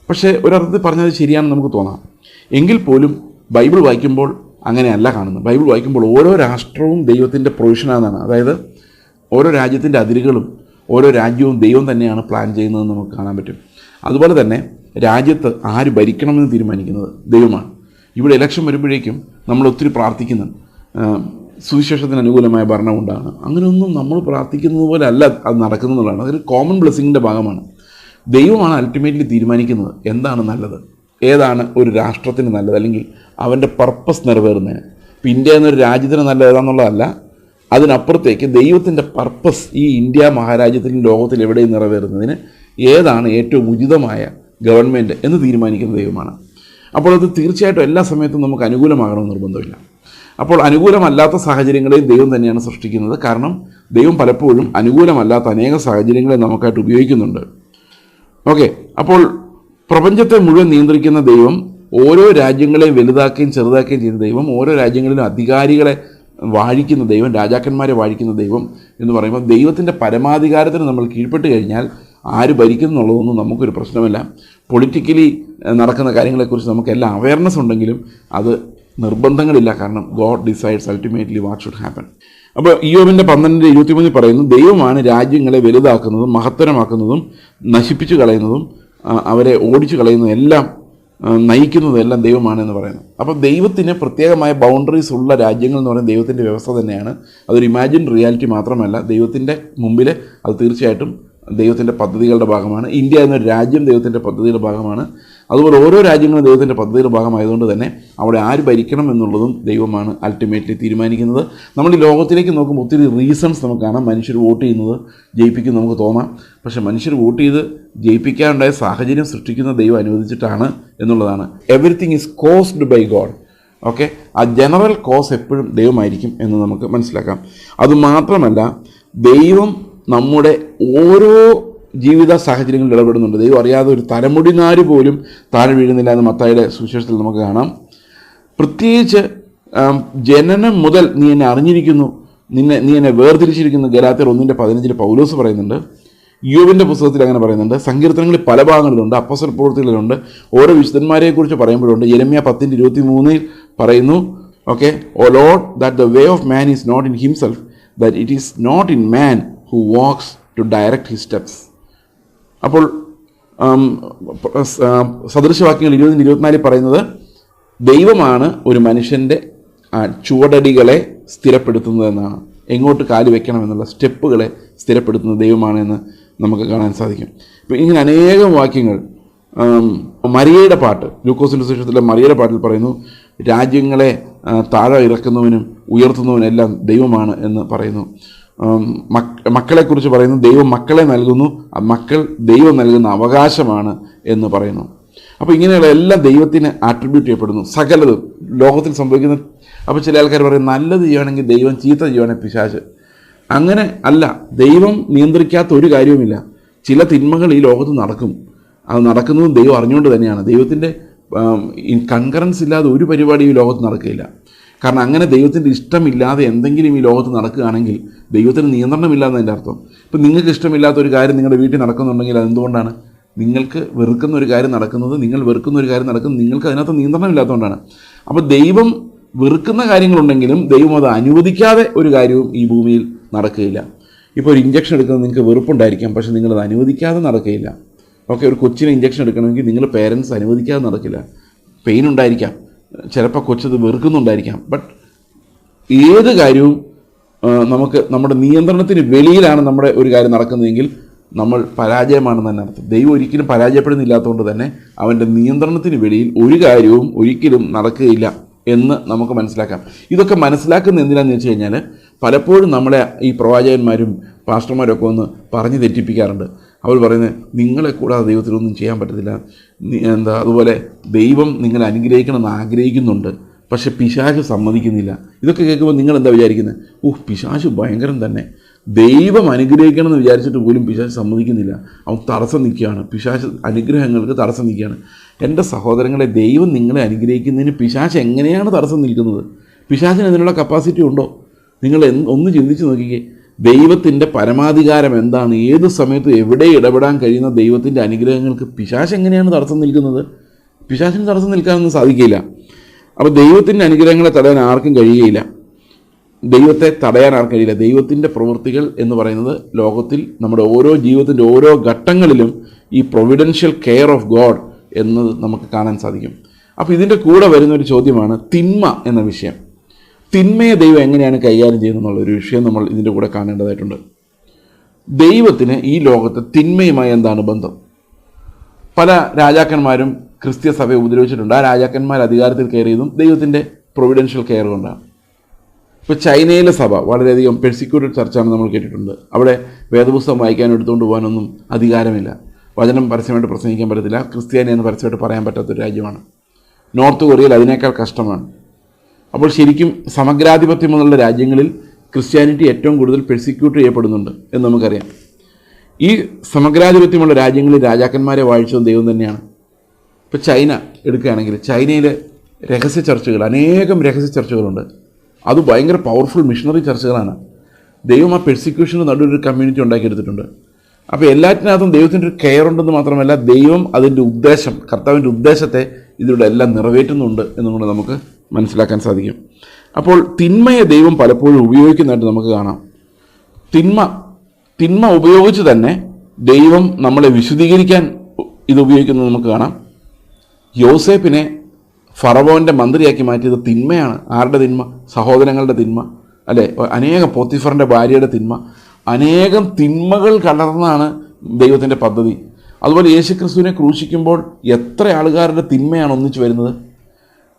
പക്ഷേ ഒരർത്ഥത്തിൽ പറഞ്ഞത് ശരിയാണെന്ന് നമുക്ക് തോന്നാം. എങ്കിൽ പോലും ബൈബിൾ വായിക്കുമ്പോൾ അങ്ങനെയല്ല കാണുന്നത്. ബൈബിൾ വായിക്കുമ്പോൾ ഓരോ രാഷ്ട്രവും ദൈവത്തിൻ്റെ പ്രൊവിഷനാണെന്നാണ്. അതായത് ഓരോ രാജ്യത്തിൻ്റെ അതിരുകളും ഓരോ രാജ്യവും ദൈവം തന്നെയാണ് പ്ലാൻ ചെയ്യുന്നതെന്ന് നമുക്ക് കാണാൻ പറ്റും. അതുപോലെ തന്നെ രാജ്യത്ത് ആര് ഭരിക്കണമെന്ന് തീരുമാനിക്കുന്നത് ദൈവമാണ്. ഇവിടെ ഇലക്ഷൻ വരുമ്പോഴേക്കും നമ്മൾ ഒത്തിരി പ്രാർത്ഥിക്കുന്നുണ്ട്, സുവിശേഷത്തിന് അനുകൂലമായ ഭരണം ഉണ്ടാകണം. അങ്ങനെയൊന്നും നമ്മൾ പ്രാർത്ഥിക്കുന്നത് പോലെ അല്ല അത് നടക്കുന്നതാണ്. അതൊരു കോമൺ ബ്ലെസ്സിങ്ങിൻ്റെ ഭാഗമാണ്. ദൈവമാണ് അൾട്ടിമേറ്റ്ലി തീരുമാനിക്കുന്നത് എന്താണ് നല്ലത്, ഏതാണ് ഒരു രാഷ്ട്രത്തിന് നല്ലത്, അല്ലെങ്കിൽ അവൻ്റെ പർപ്പസ് നിറവേറുന്നതിന്. ഇപ്പോൾ ഇന്ത്യ എന്നൊരു രാജ്യത്തിന് നല്ലത് ഏതാണെന്നുള്ളതല്ല, അതിനപ്പുറത്തേക്ക് ദൈവത്തിൻ്റെ പർപ്പസ് ഈ ഇന്ത്യ മഹാരാജ്യത്തിലും ലോകത്തിൽ എവിടെയും നിറവേറുന്നതിന് ഏതാണ് ഏറ്റവും ഉചിതമായ ഗവൺമെൻറ് എന്ന് തീരുമാനിക്കുന്ന ദൈവമാണ്. അപ്പോൾ അത് തീർച്ചയായിട്ടും എല്ലാ സമയത്തും നമുക്ക് അനുകൂലമാകണമെന്ന് നിർബന്ധമില്ല. അപ്പോൾ അനുകൂലമല്ലാത്ത സാഹചര്യങ്ങളെയും ദൈവം തന്നെയാണ് സൃഷ്ടിക്കുന്നത്. കാരണം ദൈവം പലപ്പോഴും അനുകൂലമല്ലാത്ത അനേക സാഹചര്യങ്ങളെ നമുക്കായിട്ട് ഉപയോഗിക്കുന്നുണ്ട്. ഓക്കെ, അപ്പോൾ പ്രപഞ്ചത്തെ മുഴുവൻ നിയന്ത്രിക്കുന്ന ദൈവം, ഓരോ രാജ്യങ്ങളെയും വലുതാക്കുകയും ചെറുതാക്കുകയും ചെയ്യുന്ന ദൈവം, ഓരോ രാജ്യങ്ങളിലും അധികാരികളെ വാഴിക്കുന്ന ദൈവം, രാജാക്കന്മാരെ വാഴിക്കുന്ന ദൈവം എന്ന് പറയുമ്പോൾ ദൈവത്തിൻ്റെ പരമാധികാരത്തിന് നമ്മൾ കീഴ്പ്പെട്ട് കഴിഞ്ഞാൽ ആര് ഭരിക്കുന്നു എന്നുള്ളതൊന്നും നമുക്കൊരു പ്രശ്നമല്ല. പൊളിറ്റിക്കലി നടക്കുന്ന കാര്യങ്ങളെക്കുറിച്ച് നമുക്ക് എല്ലാ അവയർനെസ് ഉണ്ടെങ്കിലും അത് നിർബന്ധങ്ങളില്ല. കാരണം God decides ultimately what should happen. അപ്പോൾ ഇയ്യോബിൻ്റെ 12:23 പറയുന്നു, ദൈവമാണ് രാജ്യങ്ങളെ വലുതാക്കുന്നതും മഹത്തരമാക്കുന്നതും നശിപ്പിച്ചു കളയുന്നതും അവരെ ഓടിച്ചു കളയുന്നതും എല്ലാം നയിക്കുന്നതെല്ലാം ദൈവമാണെന്ന് പറയുന്നു. അപ്പോൾ ദൈവത്തിന് പ്രത്യേകമായ ബൗണ്ടറീസ് ഉള്ള രാജ്യങ്ങൾ എന്ന് പറയുന്നത് ദൈവത്തിൻ്റെ വ്യവസ്ഥ തന്നെയാണ്. അതൊരു ഇമാജിൻ റിയാലിറ്റി മാത്രമല്ല, ദൈവത്തിൻ്റെ മുമ്പിൽ അത് തീർച്ചയായിട്ടും ദൈവത്തിൻ്റെ പദ്ധതികളുടെ ഭാഗമാണ്. ഇന്ത്യ എന്നൊരു രാജ്യം ദൈവത്തിൻ്റെ പദ്ധതിയുടെ ഭാഗമാണ്. അതുപോലെ ഓരോ രാജ്യങ്ങളും ദൈവത്തിൻ്റെ പദ്ധതിയുടെ ഭാഗമായതുകൊണ്ട് തന്നെ അവിടെ ആര് ഭരിക്കണം എന്നുള്ളതും ദൈവമാണ് അൾട്ടിമേറ്റ്ലി തീരുമാനിക്കുന്നത്. നമ്മൾ ഈ ലോകത്തിലേക്ക് നോക്കുമ്പോൾ ഒത്തിരി റീസൺസ് നമുക്ക് കാണാം. മനുഷ്യർ വോട്ട് ചെയ്യുന്നത് ജയിപ്പിക്കും നമുക്ക് തോന്നാം. പക്ഷേ മനുഷ്യർ വോട്ട് ചെയ്ത് ജയിപ്പിക്കാനുണ്ടായ സാഹചര്യം സൃഷ്ടിക്കുന്ന ദൈവം അനുവദിച്ചിട്ടാണ് എന്നുള്ളതാണ്. Everything is caused by God. Okay, ആ ജനറൽ കോസ് എപ്പോഴും ദൈവമായിരിക്കും എന്ന് നമുക്ക് മനസ്സിലാക്കാം. അതുമാത്രമല്ല, ദൈവം നമ്മുടെ ഓരോ ജീവിത സാഹചര്യങ്ങളിൽ ഇടപെടുന്നുണ്ട്. ദൈവം അറിയാതെ ഒരു തലമുടി നാര് പോലും താഴെ വീഴുന്നില്ല എന്ന് മത്തായിയുടെ സുവിശേഷത്തിൽ നമുക്ക് കാണാം. പ്രത്യേകിച്ച് ജനനം മുതൽ നീ എന്നെ അറിഞ്ഞിരിക്കുന്നു, നീ എന്നെ വേർതിരിച്ചിരിക്കുന്നു. ഗലാത്യർ 1:15 പൗലോസ് പറയുന്നുണ്ട്. യോബിൻ്റെ പുസ്തകത്തിൽ അങ്ങനെ പറയുന്നുണ്ട്. സങ്കീർത്തനങ്ങളിൽ പല ഭാഗങ്ങളിലുണ്ട്, അപ്പോസ്തല പ്രവൃത്തികളിലുണ്ട്, ഓരോ വിശുദ്ധന്മാരെക്കുറിച്ച് പറയുമ്പോഴുണ്ട്. യെരമ്യാ 10:23 പറയുന്നു, okay, O lord, that the way of man is not in himself, that it is not in man who walks to direct his steps. അപ്പോൾ സദൃശവാക്യങ്ങൾ 20-24 പറയുന്നത് ദൈവമാണ് ഒരു മനുഷ്യൻ്റെ ചുവടടികളെ സ്ഥിരപ്പെടുത്തുന്നതെന്നാണ്. എങ്ങോട്ട് കാല് വെക്കണമെന്നുള്ള സ്റ്റെപ്പുകളെ സ്ഥിരപ്പെടുത്തുന്ന ദൈവമാണ് എന്ന് നമുക്ക് കാണാൻ സാധിക്കും. ഇപ്പോൾ ഇങ്ങനെ അനേകം വാക്യങ്ങൾ. മറിയയുടെ പാട്ട്, ലൂക്കോസിൻ്റെ സുവിശേഷത്തിലെ മറിയയുടെ പാട്ടിൽ പറയുന്നു, രാജ്യങ്ങളെ താഴെ ഇറക്കുന്നവനും ഉയർത്തുന്നവനും എല്ലാം ദൈവമാണ് എന്ന് പറയുന്നു. മക്കളെക്കുറിച്ച് പറയുന്നു, ദൈവം മക്കളെ നൽകുന്നു, മക്കൾ ദൈവം നൽകുന്ന അവകാശമാണ് എന്ന് പറയുന്നു. അപ്പോൾ ഇങ്ങനെയുള്ള എല്ലാം ദൈവത്തിന് ആട്രിബ്യൂട്ട് ചെയ്യപ്പെടുന്നു, സകലതും ലോകത്തിൽ സംഭവിക്കുന്ന. അപ്പോൾ ചില ആൾക്കാർ പറയും, നല്ലത് ചെയ്യുകയാണെങ്കിൽ ദൈവം, ചീത്ത ചെയ്യുകയാണെങ്കിൽ പിശാച്. അങ്ങനെ അല്ല. ദൈവം നിയന്ത്രിക്കാത്ത ഒരു കാര്യവുമില്ല. ചില തിന്മകൾ ഈ ലോകത്ത് നടക്കും. അത് നടക്കുന്നതും ദൈവം അറിഞ്ഞുകൊണ്ട് തന്നെയാണ്. ദൈവത്തിൻ്റെ കൺകറൻസ് ഇല്ലാതെ ഒരു പരിപാടിയും ഈ ലോകത്ത് നടക്കുകയില്ല. കാരണം അങ്ങനെ ദൈവത്തിൻ്റെ ഇഷ്ടമില്ലാതെ എന്തെങ്കിലും ഈ ലോകത്ത് നടക്കുകയാണെങ്കിൽ ദൈവത്തിന് നിയന്ത്രണമില്ലാന്നതിൻ്റെ അർത്ഥം. ഇപ്പം നിങ്ങൾക്ക് ഇഷ്ടമില്ലാത്ത ഒരു കാര്യം നിങ്ങളുടെ വീട്ടിൽ നടക്കുന്നുണ്ടെങ്കിൽ അതെന്തുകൊണ്ടാണ്? നിങ്ങൾക്ക് വെറുക്കുന്ന ഒരു കാര്യം നടക്കുന്നത്, നിങ്ങൾ വെറുക്കുന്ന ഒരു കാര്യം നടക്കുന്നത്, നിങ്ങൾക്ക് അതിനകത്ത് നിയന്ത്രണമില്ലാത്തതുകൊണ്ടാണ്. അപ്പോൾ ദൈവം വെറുക്കുന്ന കാര്യങ്ങളുണ്ടെങ്കിലും ദൈവം അത് അനുവദിക്കാതെ ഒരു കാര്യവും ഈ ഭൂമിയിൽ നടക്കുകയില്ല. ഇപ്പോൾ ഒരു ഇഞ്ചക്ഷൻ എടുക്കുന്നത് നിങ്ങൾക്ക് വെറുപ്പുണ്ടായിരിക്കാം, പക്ഷേ നിങ്ങളത് അനുവദിക്കാതെ നടക്കുകയില്ല. ഓക്കെ, ഒരു കൊച്ചിനെ ഇഞ്ചക്ഷൻ എടുക്കണമെങ്കിൽ നിങ്ങൾ പേരൻസ് അനുവദിക്കാതെ നടക്കില്ല. പെയിൻ ഉണ്ടായിരിക്കാം, ചിലപ്പോൾ കൊച്ചത് വെറുക്കുന്നുണ്ടായിരിക്കാം. ബട്ട് ഏത് കാര്യവും നമുക്ക് നമ്മുടെ നിയന്ത്രണത്തിന് വെളിയിലാണ് നമ്മുടെ ഒരു കാര്യം നടക്കുന്നതെങ്കിൽ നമ്മൾ പരാജയമാണെന്ന് തന്നെ അർത്ഥം. ദൈവം ഒരിക്കലും പരാജയപ്പെടുന്നില്ലാത്തതുകൊണ്ട് തന്നെ അവൻ്റെ നിയന്ത്രണത്തിന് വെളിയിൽ ഒരു കാര്യവും ഒരിക്കലും നടക്കുകയില്ല എന്ന് നമുക്ക് മനസ്സിലാക്കാം. ഇതൊക്കെ മനസ്സിലാക്കുന്ന എന്തിനാണെന്ന് വെച്ച് കഴിഞ്ഞാൽ, പലപ്പോഴും നമ്മളെ ഈ പ്രവാചകന്മാരും പാസ്റ്റർമാരൊക്കെ ഒന്ന് പറഞ്ഞ് തെറ്റിപ്പിക്കാറുണ്ട്. അവർ പറയുന്നത്, നിങ്ങളെ കൂടാതെ ദൈവത്തിനൊന്നും ചെയ്യാൻ പറ്റത്തില്ല, അതുപോലെ ദൈവം നിങ്ങളെ അനുഗ്രഹിക്കണമെന്ന് ആഗ്രഹിക്കുന്നുണ്ട്, പക്ഷെ പിശാച് സമ്മതിക്കുന്നില്ല. ഇതൊക്കെ കേൾക്കുമ്പോൾ നിങ്ങൾ എന്താ വിചാരിക്കുന്നത്? പിശാച് ഭയങ്കരം തന്നെ, ദൈവം അനുഗ്രഹിക്കണമെന്ന് വിചാരിച്ചിട്ട് പോലും പിശാച് സമ്മതിക്കുന്നില്ല, അവൻ തടസ്സം നിൽക്കുകയാണ്, പിശാച് അനുഗ്രഹങ്ങൾക്ക് തടസ്സം നിൽക്കുകയാണ്. എൻ്റെ സഹോദരങ്ങളെ, ദൈവം നിങ്ങളെ അനുഗ്രഹിക്കുന്നതിന് പിശാച് എങ്ങനെയാണ് തടസ്സം നിൽക്കുന്നത്? പിശാചിന് അതിനുള്ള കപ്പാസിറ്റി ഉണ്ടോ? നിങ്ങൾ ഒന്ന് ചിന്തിച്ച് നോക്കിക്കേ. ദൈവത്തിൻ്റെ പരമാധികാരം എന്താണ്? ഏത് സമയത്ത് എവിടെ ഇടപെടാൻ കഴിയുന്ന ദൈവത്തിൻ്റെ അനുഗ്രഹങ്ങൾക്ക് പിശാച് എങ്ങനെയാണ് തടസ്സം നിൽക്കുന്നത്? പിശാചിന് തടസ്സം നിൽക്കാനൊന്നും സാധിക്കില്ല. അപ്പോൾ ദൈവത്തിൻ്റെ അനുഗ്രഹങ്ങളെ തടയാൻ ആർക്കും കഴിയുകയില്ല, ദൈവത്തെ തടയാൻ ആർക്കും കഴിയില്ല. ദൈവത്തിൻ്റെ പ്രവൃത്തികൾ എന്ന് പറയുന്നത് ലോകത്തിൽ നമ്മുടെ ഓരോ ജീവിതത്തിൻ്റെ ഓരോ ഘട്ടങ്ങളിലും ഈ പ്രൊവിഡൻഷ്യൽ കെയർ ഓഫ് ഗോഡ് എന്നത് നമുക്ക് കാണാൻ സാധിക്കും. അപ്പോൾ ഇതിൻ്റെ കൂടെ വരുന്നൊരു ചോദ്യമാണ് തിന്മ എന്ന വിഷയം. തിന്മയെ ദൈവം എങ്ങനെയാണ് കൈകാര്യം ചെയ്യുന്നത് എന്നുള്ളൊരു വിഷയം നമ്മൾ ഇതിൻ്റെ കൂടെ കാണേണ്ടതായിട്ടുണ്ട്. ദൈവത്തിന് ഈ ലോകത്ത് തിന്മയുമായി എന്താണ് ബന്ധം? പല രാജാക്കന്മാരും ക്രിസ്ത്യ സഭയെ ഉപദ്രവിച്ചിട്ടുണ്ട്. ആ രാജാക്കന്മാർ അധികാരത്തിൽ കയറിയതും ദൈവത്തിൻ്റെ പ്രൊവിഡൻഷ്യൽ കെയർ കൊണ്ടാണ്. ഇപ്പോൾ ചൈനയിലെ സഭ വളരെയധികം പെർസിക്യൂട്ടഡ് ചർച്ചാണ് നമ്മൾ കേട്ടിട്ടുണ്ട്. അവിടെ വേദപുസ്തകം വായിക്കാൻ എടുത്തുകൊണ്ട് പോകാനൊന്നും അധികാരമില്ല, വചനം പരസ്യമായിട്ട് പ്രസംഗിക്കാൻ പറ്റത്തില്ല, ക്രിസ്ത്യാനി എന്ന് പരസ്യമായിട്ട് പറയാൻ പറ്റാത്തൊരു രാജ്യമാണ്. നോർത്ത് കൊറിയയിൽ അതിനേക്കാൾ കഷ്ടമാണ്. അപ്പോൾ ശരിക്കും സമഗ്രാധിപത്യമുള്ള രാജ്യങ്ങളിൽ ക്രിസ്ത്യാനിറ്റി ഏറ്റവും കൂടുതൽ പെർസിക്യൂട്ട് ചെയ്യപ്പെടുന്നുണ്ട് എന്ന് നമുക്കറിയാം. ഈ സമഗ്രാധിപത്യമുള്ള രാജ്യങ്ങളിൽ രാജാക്കന്മാരെ വാഴിച്ചത് ദൈവം തന്നെയാണ്. ഇപ്പോൾ ചൈന എടുക്കുകയാണെങ്കിൽ ചൈനയിലെ രഹസ്യ ചർച്ചുകൾ, അനേകം രഹസ്യ ചർച്ചുകളുണ്ട്. അത് ഭയങ്കര പവർഫുൾ മിഷണറി ചർച്ചുകളാണ്. ദൈവം ആ പെർസിക്യൂഷന് നടുവൊരു കമ്മ്യൂണിറ്റി ഉണ്ടാക്കിയെടുത്തിട്ടുണ്ട്. അപ്പോൾ എല്ലാറ്റിനകത്തും ദൈവത്തിൻ്റെ ഒരു കെയർ ഉണ്ടെന്ന് മാത്രമല്ല, ദൈവം അതിൻ്റെ ഉദ്ദേശം, കർത്താവിൻ്റെ ഉദ്ദേശത്തെ ഇതിലൂടെ എല്ലാം നിറവേറ്റുന്നുണ്ട് എന്നുകൊണ്ട് നമുക്ക് മനസ്സിലാക്കാൻ സാധിക്കും. അപ്പോൾ തിന്മയെ ദൈവം പലപ്പോഴും ഉപയോഗിക്കുന്നതായിട്ട് നമുക്ക് കാണാം. തിന്മ ഉപയോഗിച്ച് തന്നെ ദൈവം നമ്മളെ വിശുദ്ധീകരിക്കാൻ ഇത് ഉപയോഗിക്കുന്നത് നമുക്ക് കാണാം. യോസേപ്പിനെ ഫറവോൻ്റെ മന്ത്രിയാക്കി മാറ്റിയത് തിന്മയാണ്. ആരുടെ തിന്മ? സഹോദരങ്ങളുടെ തിന്മ, അല്ലേ? അനേകം പോത്തിഫറിൻ്റെ ഭാര്യയുടെ തിന്മ, അനേകം തിന്മകൾ കലർന്നാണ് ദൈവത്തിൻ്റെ പദ്ധതി. അതുപോലെ യേശുക്രിസ്തുവിനെ ക്രൂശിക്കുമ്പോൾ എത്ര ആളുകാരുടെ തിന്മയാണ് ഒന്നിച്ചു വരുന്നത്.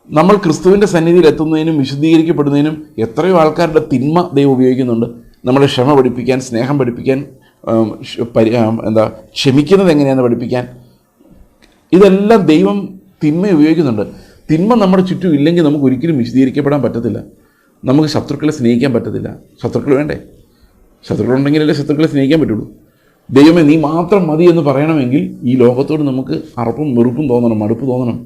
നമ്മൾ ക്രിസ്തുവിൻ്റെ സന്നിധിയിൽ എത്തുന്നതിനും വിശുദ്ധീകരിക്കപ്പെടുന്നതിനും എത്രയോ ആൾക്കാരുടെ തിന്മ ദൈവം ഉപയോഗിക്കുന്നുണ്ട്. നമ്മളെ ക്ഷമ പഠിപ്പിക്കാൻ, സ്നേഹം പഠിപ്പിക്കാൻ, ക്ഷമിക്കുന്നത് എങ്ങനെയാണെന്ന് പഠിപ്പിക്കാൻ, ഇതെല്ലാം ദൈവം തിന്മ ഉപയോഗിക്കുന്നുണ്ട്. തിന്മ നമ്മുടെ ചുറ്റും ഇല്ലെങ്കിൽ നമുക്ക് ഒരിക്കലും വിശദീകരിക്കപ്പെടാൻ പറ്റത്തില്ല. നമുക്ക് ശത്രുക്കളെ സ്നേഹിക്കാൻ പറ്റത്തില്ല. ശത്രുക്കൾ വേണ്ടേ? ശത്രുക്കളുണ്ടെങ്കിലല്ലേ ശത്രുക്കളെ സ്നേഹിക്കാൻ പറ്റുള്ളൂ. ദൈവമേ നീ മാത്രം മതി എന്ന് പറയണമെങ്കിൽ ഈ ലോകത്തോട് നമുക്ക് അറപ്പും വെറുപ്പും തോന്നണം, മടുപ്പ് തോന്നണം.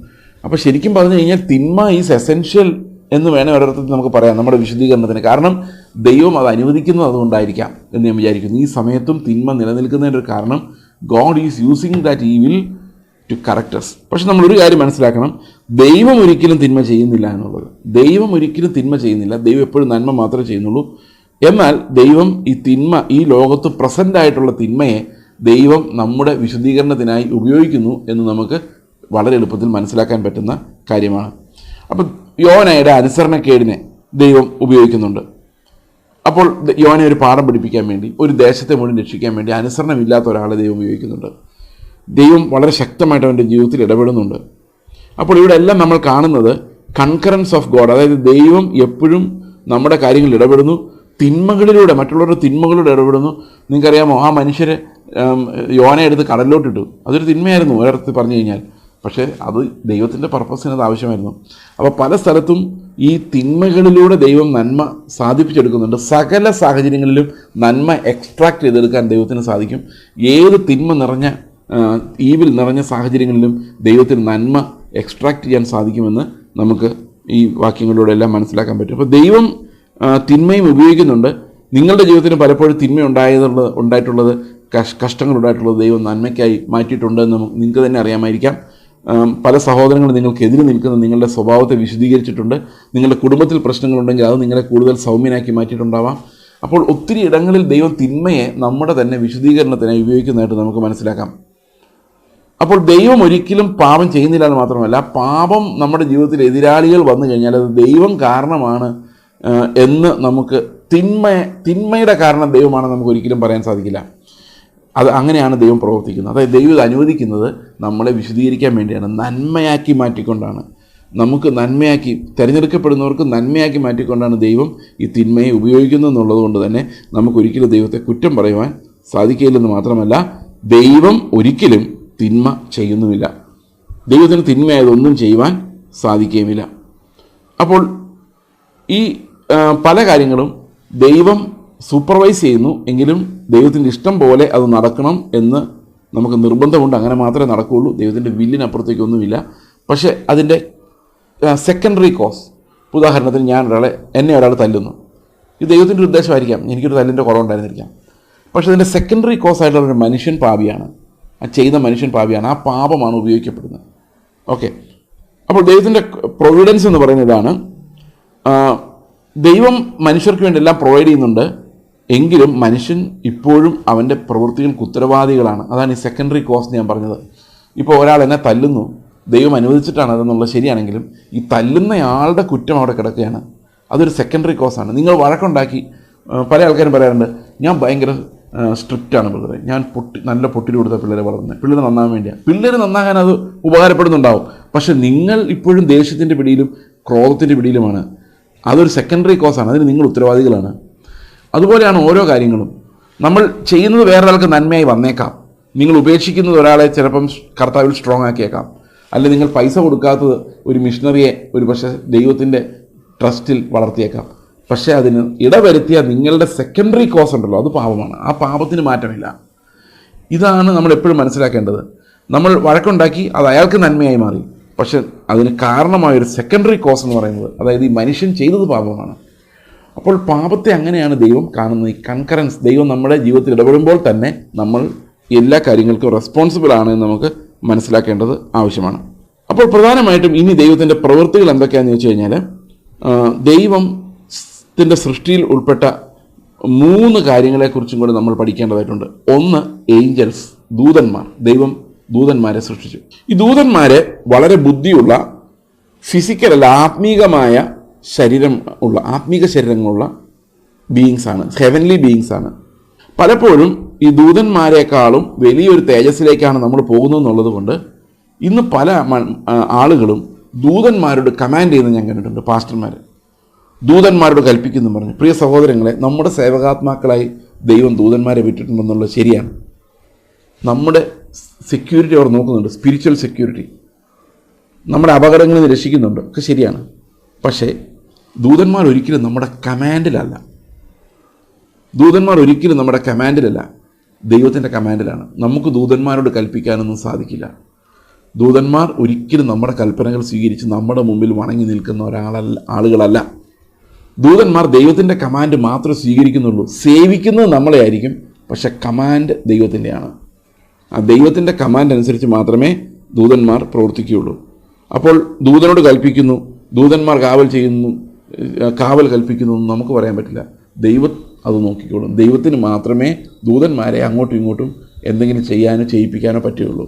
അപ്പോൾ ശരിക്കും പറഞ്ഞു കഴിഞ്ഞാൽ തിന്മ ഈസ് എസെൻഷ്യൽ എന്ന് വേണേൽ ഒരിടത്തിൽ നമുക്ക് പറയാം നമ്മുടെ വിശുദ്ധീകരണത്തിന്. കാരണം ദൈവം അത് അനുവദിക്കുന്നത് അതുകൊണ്ടായിരിക്കാം എന്ന് ഞാൻ വിചാരിക്കുന്നു. ഈ സമയത്തും തിന്മ നിലനിൽക്കുന്നതിൻ്റെ ഒരു കാരണം God is using that evil to correct us. പക്ഷെ നമ്മളൊരു കാര്യം മനസ്സിലാക്കണം, ദൈവം ഒരിക്കലും തിന്മ ചെയ്യുന്നില്ല എന്നുള്ളത്. ദൈവം ഒരിക്കലും തിന്മ ചെയ്യുന്നില്ല. ദൈവം എപ്പോഴും നന്മ മാത്രമേ ചെയ്യുന്നുള്ളൂ. എന്നാൽ ദൈവം ഈ തിന്മ, ഈ ലോകത്ത് പ്രസൻ്റ് ആയിട്ടുള്ള തിന്മയെ ദൈവം നമ്മുടെ വിശുദ്ധീകരണത്തിനായി ഉപയോഗിക്കുന്നു എന്ന് നമുക്ക് വളരെ എളുപ്പത്തിൽ മനസ്സിലാക്കാൻ പറ്റുന്ന കാര്യമാണ്. അപ്പം യോനയുടെ അനുസരണക്കേടിനെ ദൈവം ഉപയോഗിക്കുന്നുണ്ട്. അപ്പോൾ യോനയെ ഒരു പാഠം പഠിപ്പിക്കാൻ വേണ്ടി, ഒരു ദേശത്തെ മുഴുവൻ രക്ഷിക്കാൻ വേണ്ടി അനുസരണമില്ലാത്ത ഒരാളെ ദൈവം ഉപയോഗിക്കുന്നുണ്ട്. ദൈവം വളരെ ശക്തമായിട്ട് അവൻ്റെ ജീവിതത്തിൽ ഇടപെടുന്നുണ്ട്. അപ്പോൾ ഇവിടെ എല്ലാം നമ്മൾ കാണുന്നത് കൺകറൻസ് ഓഫ് ഗോഡ്, അതായത് ദൈവം എപ്പോഴും നമ്മുടെ കാര്യങ്ങളിൽ ഇടപെടുന്നു. തിന്മകളിലൂടെ, മറ്റുള്ളവരുടെ തിന്മകളിലൂടെ ഇടപെടുന്നു. നിങ്ങൾക്കറിയാമോ, ആ മനുഷ്യരെ യോനയെ എടുത്ത് കടലിലോട്ടിട്ടു. അതൊരു തിന്മയായിരുന്നു ഒരിടത്ത് പറഞ്ഞു കഴിഞ്ഞാൽ. പക്ഷേ അത് ദൈവത്തിൻ്റെ പർപ്പസിന് അത് ആവശ്യമായിരുന്നു. അപ്പോൾ പല സ്ഥലത്തും ഈ തിന്മകളിലൂടെ ദൈവം നന്മ സാധിപ്പിച്ചെടുക്കുന്നുണ്ട്. സകല സാഹചര്യങ്ങളിലും നന്മ എക്സ്ട്രാക്ട് ചെയ്തെടുക്കാൻ ദൈവത്തിന് സാധിക്കും. ഏത് തിന്മ നിറഞ്ഞ, ഈവിൽ നിറഞ്ഞ സാഹചര്യങ്ങളിലും ദൈവത്തിന് നന്മ എക്സ്ട്രാക്ട് ചെയ്യാൻ സാധിക്കുമെന്ന് നമുക്ക് ഈ വാക്യങ്ങളിലൂടെ എല്ലാം മനസ്സിലാക്കാൻ പറ്റും. അപ്പോൾ ദൈവം തിന്മയും ഉപയോഗിക്കുന്നുണ്ട്. നിങ്ങളുടെ ജീവിതത്തിന് പലപ്പോഴും തിന്മ ഉണ്ടായിട്ടുള്ളത് കഷ്ടങ്ങൾ ഉണ്ടായിട്ടുള്ളത് ദൈവം നന്മയ്ക്കായി മാറ്റിയിട്ടുണ്ടെന്ന് നിങ്ങൾക്ക് തന്നെ അറിയാമായിരിക്കാം. പല സഹോദരങ്ങളും നിങ്ങൾക്കെതിരെ നിൽക്കുന്ന നിങ്ങളുടെ സ്വഭാവത്തെ വിശദീകരിച്ചിട്ടുണ്ട്. നിങ്ങളുടെ കുടുംബത്തിൽ പ്രശ്നങ്ങളുണ്ടെങ്കിൽ അത് നിങ്ങളെ കൂടുതൽ സൗമ്യനാക്കി മാറ്റിയിട്ടുണ്ടാവാം. അപ്പോൾ ഒത്തിരി ഇടങ്ങളിൽ ദൈവം തിന്മയെ നമ്മുടെ തന്നെ വിശദീകരണത്തിനായി ഉപയോഗിക്കുന്നതായിട്ട് നമുക്ക് മനസ്സിലാക്കാം. അപ്പോൾ ദൈവം ഒരിക്കലും പാപം ചെയ്യുന്നില്ല എന്ന് മാത്രമല്ല, പാപം നമ്മുടെ ജീവിതത്തിൽ എതിരാളികൾ വന്നു കഴിഞ്ഞാൽ അത് ദൈവം കാരണമാണ് എന്ന് നമുക്ക് തിന്മയുടെ കാരണം ദൈവമാണെന്ന് നമുക്ക് ഒരിക്കലും പറയാൻ സാധിക്കില്ല. അത് അങ്ങനെയാണ് ദൈവം പ്രവർത്തിക്കുന്നത്. അതായത് ദൈവം ഇത് അനുവദിക്കുന്നത് നമ്മളെ വിശദീകരിക്കാൻ വേണ്ടിയാണ്, നന്മയാക്കി മാറ്റിക്കൊണ്ടാണ്. നമുക്ക് നന്മയാക്കി, തിരഞ്ഞെടുക്കപ്പെടുന്നവർക്ക് നന്മയാക്കി മാറ്റിക്കൊണ്ടാണ് ദൈവം ഈ തിന്മയെ ഉപയോഗിക്കുന്നത് എന്നുള്ളത് കൊണ്ട് തന്നെ നമുക്കൊരിക്കലും ദൈവത്തെ കുറ്റം പറയുവാൻ സാധിക്കില്ലെന്ന് മാത്രമല്ല, ദൈവം ഒരിക്കലും തിന്മ ചെയ്യുന്നുമില്ല. ദൈവത്തിന് തിന്മയായതൊന്നും ചെയ്യുവാൻ സാധിക്കുകയുമില്ല. അപ്പോൾ ഈ പല കാര്യങ്ങളും ദൈവം സൂപ്പർവൈസ് ചെയ്യുന്നു, എങ്കിലും ദൈവത്തിൻ്റെ ഇഷ്ടം പോലെ അത് നടക്കണം എന്ന് നമുക്ക് നിർബന്ധമുണ്ട്. അങ്ങനെ മാത്രമേ നടക്കുകയുള്ളൂ. ദൈവത്തിൻ്റെ വില്ലിനപ്പുറത്തേക്കൊന്നുമില്ല. പക്ഷേ അതിൻ്റെ സെക്കൻഡറി കോസ്, ഉദാഹരണത്തിന് എന്നെ ഒരാൾ തല്ലുന്നു, ഇത് ദൈവത്തിൻ്റെ ഉദ്ദേശമായിരിക്കാം, എനിക്കൊരു തല്ലിൻ്റെ കുറവുണ്ടായിരുന്നിരിക്കാം. പക്ഷേ അതിൻ്റെ സെക്കൻഡറി കോസ് ആയിട്ടുള്ള ഒരു മനുഷ്യൻ പാപിയാണ്, ആ ചെയ്ത മനുഷ്യൻ പാപിയാണ്, ആ പാപമാണ് ഉപയോഗിക്കപ്പെടുന്നത്. ഓക്കെ, അപ്പോൾ ദൈവത്തിൻ്റെ പ്രൊവിഡൻസ് എന്ന് പറയുന്ന ഇതാണ്. ദൈവം മനുഷ്യർക്ക് വേണ്ടി എല്ലാം പ്രൊവൈഡ് ചെയ്യുന്നുണ്ട്, എങ്കിലും മനുഷ്യൻ ഇപ്പോഴും അവൻ്റെ പ്രവൃത്തികൾക്ക് ഉത്തരവാദികളാണ്. അതാണ് ഈ സെക്കൻഡറി കോസ് ഞാൻ പറഞ്ഞത്. ഇപ്പോൾ ഒരാൾ എന്നെ തല്ലുന്നു, ദൈവം അനുവദിച്ചിട്ടാണ് അതെന്നുള്ളത് ശരിയാണെങ്കിലും ഈ തല്ലുന്നയാളുടെ കുറ്റം അവിടെ കിടക്കുകയാണ്. അതൊരു സെക്കൻഡറി കോസാണ്. നിങ്ങൾ വഴക്കുണ്ടാക്കി, പല ആൾക്കാരും പറയാറുണ്ട്, ഞാൻ ഭയങ്കര സ്ട്രിക്റ്റാണ് പിള്ളേരെ, ഞാൻ നല്ല പൊട്ടിൽ കൊടുത്ത പിള്ളേരെ വളർന്നത്, പിള്ളേർ നന്നാകാൻ വേണ്ടിയാണ്. പിള്ളേർ നന്നാകാൻ അത് ഉപകാരപ്പെടുന്നുണ്ടാവും. പക്ഷെ നിങ്ങൾ ഇപ്പോഴും ദേഷ്യത്തിൻ്റെ പിടിയിലും ക്രോധത്തിൻ്റെ പിടിയിലുമാണ്. അതൊരു സെക്കൻഡറി കോസാണ്. അതിന് നിങ്ങൾ ഉത്തരവാദികളാണ്. അതുപോലെയാണ് ഓരോ കാര്യങ്ങളും. നമ്മൾ ചെയ്യുന്നത് വേറൊരാൾക്ക് നന്മയായി വന്നേക്കാം. നിങ്ങൾ ഉപേക്ഷിക്കുന്നത് ഒരാളെ ചിലപ്പം കർത്താവിൽ സ്ട്രോങ് ആക്കിയേക്കാം. അല്ലെങ്കിൽ നിങ്ങൾ പൈസ കൊടുക്കാത്തത് ഒരു മിഷണറിയെ ഒരു പക്ഷേ ദൈവത്തിൻ്റെ ട്രസ്റ്റിൽ വളർത്തിയേക്കാം. പക്ഷേ അതിന് ഇടവരുത്തിയ നിങ്ങളുടെ സെക്കൻഡറി കോസ് ഉണ്ടല്ലോ, അത് പാപമാണ്. ആ പാപത്തിന് മാറ്റമില്ല. ഇതാണ് നമ്മൾ എപ്പോഴും മനസ്സിലാക്കേണ്ടത്. നമ്മൾ വഴക്കുണ്ടാക്കി അത് അയാൾക്ക് നന്മയായി മാറി, പക്ഷെ അതിന് കാരണമായൊരു സെക്കൻഡറി കോസ് എന്ന് പറയുന്നത്, അതായത് ഈ മനുഷ്യൻ ചെയ്തത് പാപമാണ്. അപ്പോൾ പാപത്തെ അങ്ങനെയാണ് ദൈവം കാണുന്നത്. ഈ കൺകറൻസ്, ദൈവം നമ്മുടെ ജീവിതത്തിൽ ഇടപെടുമ്പോൾ തന്നെ നമ്മൾ എല്ലാ കാര്യങ്ങൾക്കും റെസ്പോൺസിബിൾ ആണ് എന്ന് നമുക്ക് മനസ്സിലാക്കേണ്ടത് ആവശ്യമാണ്. അപ്പോൾ പ്രധാനമായിട്ടും ഇനി ദൈവത്തിൻ്റെ പ്രവൃത്തികൾ എന്തൊക്കെയാണെന്ന് ചോദിച്ചു കഴിഞ്ഞാൽ, ദൈവത്തിൻ്റെ സൃഷ്ടിയിൽ ഉൾപ്പെട്ട 3 കാര്യങ്ങളെക്കുറിച്ചും കൂടി നമ്മൾ പഠിക്കേണ്ടതായിട്ടുണ്ട്. ഒന്ന്, ഏഞ്ചൽസ്, ദൂതന്മാർ. ദൈവം ദൂതന്മാരെ സൃഷ്ടിച്ചു. ഈ ദൂതന്മാരെ വളരെ ബുദ്ധിയുള്ള, ഫിസിക്കലല്ല ആത്മീകമായ ആത്മീക ശരീരങ്ങളുള്ള ബീയിങ്സാണ്, ഹെവൻലി ബീയിങ്സാണ്. പലപ്പോഴും ഈ ദൂതന്മാരെക്കാളും വലിയൊരു തേജസ്സിലേക്കാണ് നമ്മൾ പോകുന്നതെന്നുള്ളത് കൊണ്ട് ഇന്ന് പല ആളുകളും ദൂതന്മാരോട് കമാൻഡ് ചെയ്യുന്നത് ഞാൻ കണ്ടിട്ടുണ്ട്. പാസ്റ്റർമാർ ദൂതന്മാരോട് കൽപ്പിക്കുന്നു പറഞ്ഞു. പ്രിയ സഹോദരങ്ങളെ, നമ്മുടെ സേവകാത്മാക്കളായി ദൈവം ദൂതന്മാരെ വിട്ടിട്ടുണ്ടെന്നുള്ളത് ശരിയാണ്. നമ്മുടെ സെക്യൂരിറ്റി അവർ നോക്കുന്നുണ്ട്, സ്പിരിച്വൽ സെക്യൂരിറ്റി, നമ്മുടെ അപകടങ്ങളിൽ നിന്ന് രക്ഷിക്കുന്നുണ്ട്, ഒക്കെ ശരിയാണ്. പക്ഷേ ദൂതന്മാർ ഒരിക്കലും നമ്മുടെ കമാൻഡിലല്ല. ദൂതന്മാർ ഒരിക്കലും നമ്മുടെ കമാൻഡിലല്ല, ദൈവത്തിൻ്റെ കമാൻഡിലാണ്. നമുക്ക് ദൂതന്മാരോട് കൽപ്പിക്കാനൊന്നും സാധിക്കില്ല. ദൂതന്മാർ ഒരിക്കലും നമ്മുടെ കൽപ്പനകൾ സ്വീകരിച്ച് നമ്മുടെ മുമ്പിൽ വണങ്ങി നിൽക്കുന്ന ആളുകളല്ല. ദൂതന്മാർ ദൈവത്തിൻ്റെ കമാൻഡ് മാത്രമേ സ്വീകരിക്കുന്നുള്ളൂ. സേവിക്കുന്നത് നമ്മളെ ആയിരിക്കും, പക്ഷെ കമാൻഡ് ദൈവത്തിൻ്റെയാണ്. ആ ദൈവത്തിൻ്റെ കമാൻഡ് അനുസരിച്ച് മാത്രമേ ദൂതന്മാർ പ്രവർത്തിക്കുകയുള്ളൂ. അപ്പോൾ ദൂതനോട് കൽപ്പിക്കുന്നു, ദൂതന്മാർ കാവൽ കൽപ്പിക്കുന്നു എന്ന് നമുക്ക് പറയാൻ പറ്റില്ല. ദൈവം അത് നോക്കിക്കോളും. ദൈവത്തിന് മാത്രമേ ദൂതന്മാരെ അങ്ങോട്ടും ഇങ്ങോട്ടും എന്തെങ്കിലും ചെയ്യാനോ ചെയ്യിപ്പിക്കാനോ പറ്റുകയുള്ളൂ.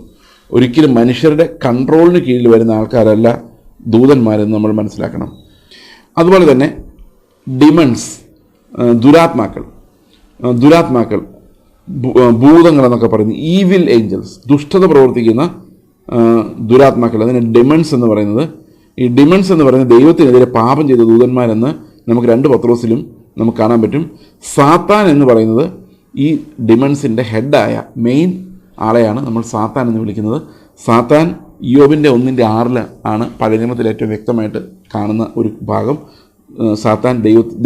ഒരിക്കലും മനുഷ്യരുടെ കൺട്രോളിന് കീഴിൽ വരുന്ന ആൾക്കാരല്ല ദൂതന്മാരെന്ന് നമ്മൾ മനസ്സിലാക്കണം. അതുപോലെ തന്നെ ഡിമൺസ്, ദുരാത്മാക്കൾ, ഭൂതങ്ങളെന്നൊക്കെ പറയുന്നത് ഈവിൽ ഏഞ്ചൽസ്, ദുഷ്ടത പ്രവർത്തിക്കുന്ന ദുരാത്മാക്കൾ, അതിന് ഡിമൺസ് എന്ന് പറയുന്നത്. ഈ ഡിമൺസ് എന്ന് പറയുന്നത് ദൈവത്തിനെതിരെ പാപം ചെയ്ത ദൂതന്മാരെന്ന് നമുക്ക് 2 പത്രോസിലും നമുക്ക് കാണാൻ പറ്റും. സാത്താൻ എന്ന് പറയുന്നത് ഈ ഡിമൺസിൻ്റെ ഹെഡായ മെയിൻ ആളെയാണ് നമ്മൾ സാത്താൻ എന്ന് വിളിക്കുന്നത്. സാത്താൻ ഇയ്യോബിൻ്റെ 1:6 ആണ് പഴയ നിയമത്തിൽ ഏറ്റവും വ്യക്തമായിട്ട് കാണുന്ന ഒരു ഭാഗം. സാത്താൻ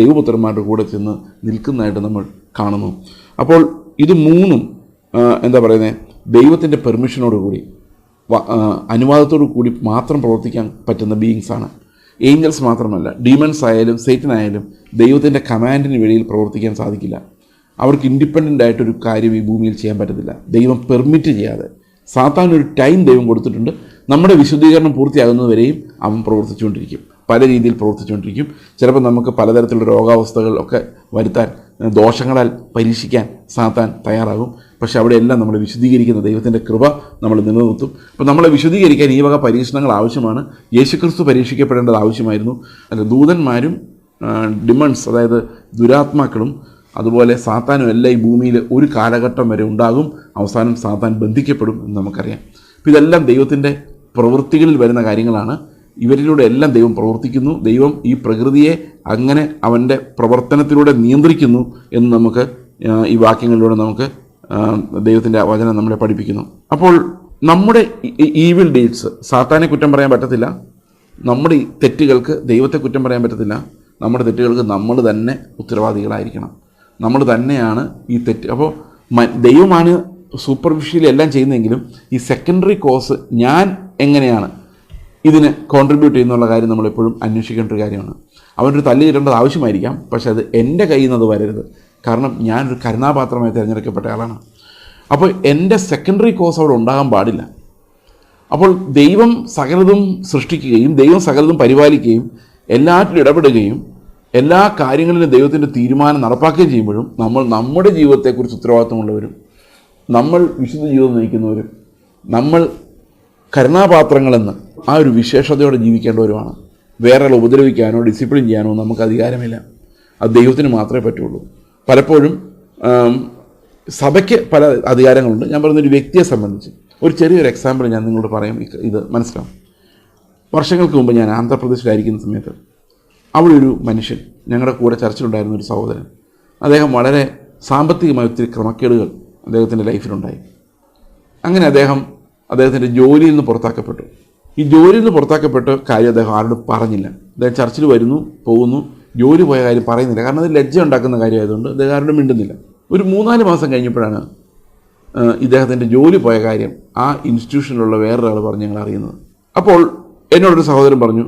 ദൈവപുത്രന്മാരുടെ കൂടെ ചെന്ന് നിൽക്കുന്നതായിട്ട് നമ്മൾ കാണുന്നു. അപ്പോൾ ഇത് മൂന്നും എന്താ പറയുന്നത്, ദൈവത്തിൻ്റെ പെർമിഷനോടുകൂടി അനുവാദത്തോടു കൂടി മാത്രം പ്രവർത്തിക്കാൻ പറ്റുന്ന ബീയിങ്സാണ്. ഏഞ്ചൽസ് മാത്രമല്ല, ഡീമൺസ് ആയാലും സൈറ്റൻ ആയാലും ദൈവത്തിൻ്റെ കമാൻഡിന് വെളിയിൽ പ്രവർത്തിക്കാൻ സാധിക്കില്ല. അവർക്ക് ഇൻഡിപെൻഡൻ്റ് ആയിട്ടൊരു കാര്യം ഈ ഭൂമിയിൽ ചെയ്യാൻ പറ്റത്തില്ല, ദൈവം പെർമിറ്റ് ചെയ്യാതെ. സാത്താനൊരു ടൈം ദൈവം കൊടുത്തിട്ടുണ്ട്. നമ്മുടെ വിശുദ്ധീകരണം പൂർത്തിയാകുന്നതുവരെയും അവൻ പ്രവർത്തിച്ചുകൊണ്ടിരിക്കും, പല രീതിയിൽ പ്രവർത്തിച്ചുകൊണ്ടിരിക്കും. ചിലപ്പോൾ നമുക്ക് പലതരത്തിലുള്ള രോഗാവസ്ഥകൾ ഒക്കെ വരുത്താൻ, ദോഷങ്ങളാൽ പരീക്ഷിക്കാൻ സാത്താൻ തയ്യാറാകും. പക്ഷെ അവിടെയെല്ലാം നമ്മൾ വിശുദ്ധീകരിക്കുന്ന ദൈവത്തിൻ്റെ കൃപ നമ്മൾ നിലനിർത്തും. അപ്പോൾ നമ്മളെ വിശുദ്ധീകരിക്കാൻ ഈ വക പരീക്ഷണങ്ങൾ ആവശ്യമാണ്. യേശുക്രിസ്തു പരീക്ഷിക്കപ്പെടേണ്ടത് ആവശ്യമായിരുന്നു. അല്ല, ദൂതന്മാരും ഡിമൺസ്, അതായത് ദുരാത്മാക്കളും അതുപോലെ സാത്താനും എല്ലാം ഈ ഭൂമിയിൽ ഒരു കാലഘട്ടം വരെ ഉണ്ടാകും. അവസാനം സാത്താൻ ബന്ധിക്കപ്പെടും എന്ന് നമുക്കറിയാം. അപ്പോൾ ഇതെല്ലാം ദൈവത്തിൻ്റെ പ്രവൃത്തികളിൽ വരുന്ന കാര്യങ്ങളാണ്. ഇവരിലൂടെ എല്ലാം ദൈവം പ്രവർത്തിക്കുന്നു. ദൈവം ഈ പ്രകൃതിയെ അങ്ങനെ അവൻ്റെ പ്രവർത്തനത്തിലൂടെ നിയന്ത്രിക്കുന്നു എന്ന് നമുക്ക് ഈ വാക്യങ്ങളിലൂടെ നമുക്ക് ദൈവത്തിൻ്റെ വചനം നമ്മളെ പഠിപ്പിക്കുന്നു. അപ്പോൾ നമ്മുടെ ഈവിൽ ഡീഡ്സ്, സാത്താനെ കുറ്റം പറയാൻ പറ്റത്തില്ല. നമ്മുടെ ഈ തെറ്റുകൾക്ക് ദൈവത്തെ കുറ്റം പറയാൻ പറ്റത്തില്ല. നമ്മുടെ തെറ്റുകൾക്ക് നമ്മൾ തന്നെ ഉത്തരവാദികളായിരിക്കണം. നമ്മൾ തന്നെയാണ് ഈ തെറ്റ്. അപ്പോൾ ദൈവമാണ് സൂപ്പർഫിഷ്യലി എല്ലാം ചെയ്യുന്നതെങ്കിലും ഈ സെക്കൻഡറി കോസ് ഞാൻ എങ്ങനെയാണ് ഇതിന് കോൺട്രിബ്യൂട്ട് ചെയ്യുന്നുള്ള കാര്യം നമ്മളെപ്പോഴും അന്വേഷിക്കേണ്ട ഒരു കാര്യമാണ്. അവനൊരു തല്ല് കിട്ടേണ്ടത് ആവശ്യമായിരിക്കാം, പക്ഷേ അത് എൻ്റെ കയ്യിൽ നിന്ന് വരരുത്. കാരണം ഞാനൊരു കരുണാപാത്രമായി തിരഞ്ഞെടുക്കപ്പെട്ട ആളാണ്. അപ്പോൾ എൻ്റെ സെക്കൻഡറി കോസ് അവിടെ ഉണ്ടാകാൻ പാടില്ല. അപ്പോൾ ദൈവം സകലതും സൃഷ്ടിക്കുകയും ദൈവം സകലതും പരിപാലിക്കുകയും എല്ലാറ്റിലും ഇടപെടുകയും എല്ലാ കാര്യങ്ങളിലും ദൈവത്തിൻ്റെ തീരുമാനം നടപ്പാക്കുകയും ചെയ്യുമ്പോഴും നമ്മൾ നമ്മുടെ ജീവിതത്തെക്കുറിച്ച് ഉത്തരവാദിത്വമുള്ളവരും, നമ്മൾ വിശുദ്ധ ജീവിതം നയിക്കുന്നവരും, നമ്മൾ കരുണാപാത്രങ്ങളെന്ന് ആ ഒരു വിശേഷതയോടെ ജീവിക്കേണ്ടവരുമാണ്. വേറെ ഉപദ്രവിക്കാനോ ഡിസിപ്ലിൻ ചെയ്യാനോ നമുക്ക് അധികാരമില്ല. അത് ദൈവത്തിന് മാത്രമേ പറ്റുള്ളൂ. പലപ്പോഴും സഭയ്ക്ക് പല അധികാരങ്ങളുണ്ട്. ഞാൻ പറയുന്നൊരു വ്യക്തിയെ സംബന്ധിച്ച് ഒരു ചെറിയൊരു എക്സാമ്പിൾ ഞാൻ നിങ്ങളോട് പറയും, ഇത് മനസ്സിലാവും. വർഷങ്ങൾക്ക് മുമ്പ് ഞാൻ ആന്ധ്രാപ്രദേശിലായിരിക്കുന്ന സമയത്ത് അവിടെ ഒരു മനുഷ്യൻ, ഞങ്ങളുടെ കൂടെ ചർച്ചിലുണ്ടായിരുന്ന ഒരു സഹോദരൻ, അദ്ദേഹം വളരെ സാമ്പത്തികമായ ഒത്തിരി ക്രമക്കേടുകൾ അദ്ദേഹത്തിൻ്റെ ലൈഫിലുണ്ടായി. അങ്ങനെ അദ്ദേഹത്തിൻ്റെ ജോലിയിൽ നിന്ന് പുറത്താക്കപ്പെട്ടു. ഈ ജോലിയിൽ നിന്ന് പുറത്താക്കപ്പെട്ട കാര്യം അദ്ദേഹം ആരോടും പറഞ്ഞില്ല. അദ്ദേഹം ചർച്ചിൽ വരുന്നു, പോകുന്നു, ജോലി പോയ കാര്യം പറയുന്നില്ല. കാരണം അത് ലജ്ജ ഉണ്ടാക്കുന്ന കാര്യമായതുകൊണ്ട് അദ്ദേഹം ആരോടും മിണ്ടുന്നില്ല. ഒരു 3-4 മാസം കഴിഞ്ഞപ്പോഴാണ് ഇദ്ദേഹത്തിൻ്റെ ജോലി പോയ കാര്യം ആ ഇൻസ്റ്റിറ്റ്യൂഷനിലുള്ള വേറൊരാൾ പറഞ്ഞ് ഞങ്ങൾ അറിയുന്നത്. അപ്പോൾ എന്നോടൊരു സഹോദരൻ പറഞ്ഞു,